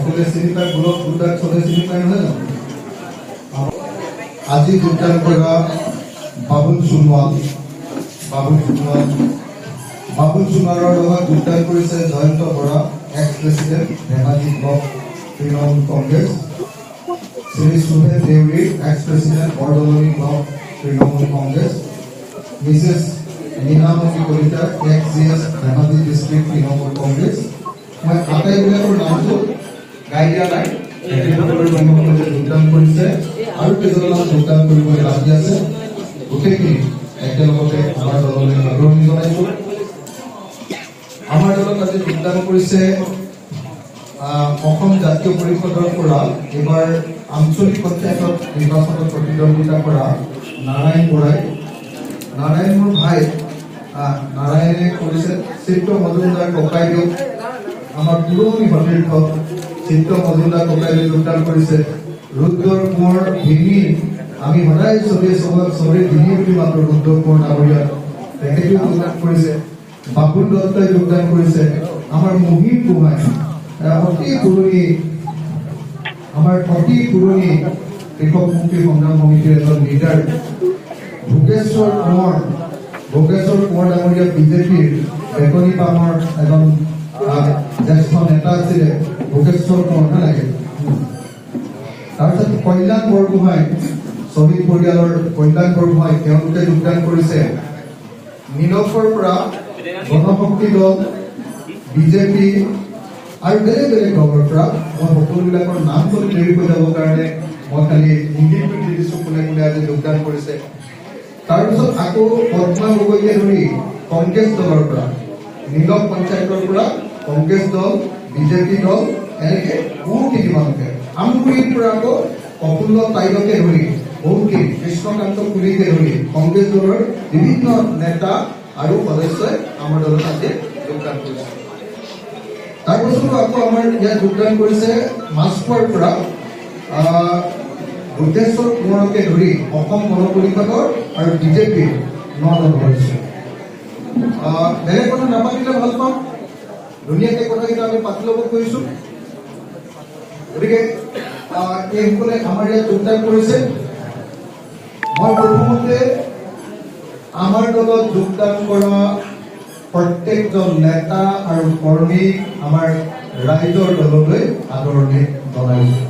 সকলে চিনি পায় গোলক গুৰুদাক চবে চিনি পায় নহয় জানো? আজি যোগদান কৰা বাবুল সোণোৱাল সোণোৱালৰ লগত যোগদান কৰিছে Jayanta Bora, ex president Dhemaji block Trinamool Congress, Shri Subhen Deuri, ex president Bordoloni block Trinamool Congress, Mrs Meenamoni Kalita, ex GS Dhemaji district Trinamool Congress. মই আটাইবিলাকৰ নামটো গাই দিয়া নাই, যোগদান কৰিছে আৰু কেইজনমান যোগদান কৰিবলৈ বাকী আছে। গোটেইখিনি একেলগতে আমাৰ দললৈ আগ্ৰহী জনাইছো। আমাৰ দলত আজি যোগদান কৰিছে অসম জাতীয় পৰিষদৰ পৰা এইবাৰ আঞ্চলিক পঞ্চায়তত নিৰ্বাচনত প্ৰতিদ্বন্দ্বিতা কৰা নাৰায়ণ বৰাই। নাৰায়ণ মোৰ ভাই, নাৰায়ণে কৰিছে চিত্ৰ মজুমদাৰ ককাইদেউ, আমাৰ পুৰণি সতীৰ্থ চিত্ৰ মজুমদাৰ ককাইদেউ যোগদান কৰিছে। ৰুদ্ৰৰ কোঁৱৰ ভিনি, আমি সদায় চবে ভিনি বুলি মাতো, ৰুদ্ৰ কোঁৱৰ ডাঙৰীয়া, তেখেতেও যোগদান কৰিছে। বাপুল দত্তই যোগদান কৰিছে। আমাৰ মহিম গোহাঁই, অতি পুৰণি কৃষক মুক্তি সংগ্ৰাম সমিতিৰ এজন লিডাৰ। ভোগেশ্বৰ কোঁৱৰ ডাঙৰীয়া বিজেপিৰ বেকনি পামৰ এজন জ্যেষ্ঠ নেতা আছিলে, ভোগেশ্বৰ কোঁৱৰ নালাগে। তাৰপিছত কল্যাণ বৰগোহাঁই, শ্বহীদ পৰিয়ালৰ কল্যাণ বৰগোহাঁই, তেওঁলোকে যোগদান কৰিছে। নিলখৰ পৰা গণশক্তি দল, বিজেপি আৰু বেলেগ বেলেগ দলৰ পৰা। মই সকলোবিলাকৰ নাম চলি দেৰি হৈ যাবৰ কাৰণে মই খালি ইংগিতটো দি দিছো কোনে কোনে আজি যোগদান কৰিছে। তাৰপিছত আকৌ পদ্মা গগৈকে ধৰি কংগ্ৰেছ দলৰ পৰা, নিলখ পঞ্চায়তৰ পৰা কংগ্ৰেছ দল, বিজেপি দল, এনেকে বহুখিনি মানুহে। আমগুৰিৰ পৰা আকৌ প্ৰফুল্ল তাইলকে ধৰি বহুতখিনি, কৃষ্ণকান্ত পুৰীকে ধৰি কংগ্ৰেছ দলৰ বিভিন্ন নেতা আৰু সদস্যই আমাৰ দলত আজি যোগদান কৰিছে। তাৰপিছতো আকৌ আমাৰ ইয়াত যোগদান কৰিছে মাছখোৱাৰ পৰা বুদ্ধেশ্বৰ কোঁৱৰকে ধৰি অসম গণ পৰিষদৰ আৰু বিজেপিৰ 9জন সদস্য। বেলেগ কথা নাপাতিলে ভাল পাম, ধুনীয়াকে কথাকেইটা আমি পাতি ল'ব খুজিছো। গতিকে এইসকলে আমাৰ ইয়াত যোগদান কৰিছে। মই প্ৰথমতে আমাৰ দলত যোগদান কৰা প্ৰত্যেকজন নেতা আৰু কৰ্মী আমাৰ ৰাইজৰ দললৈ আদৰণি জনাইছো।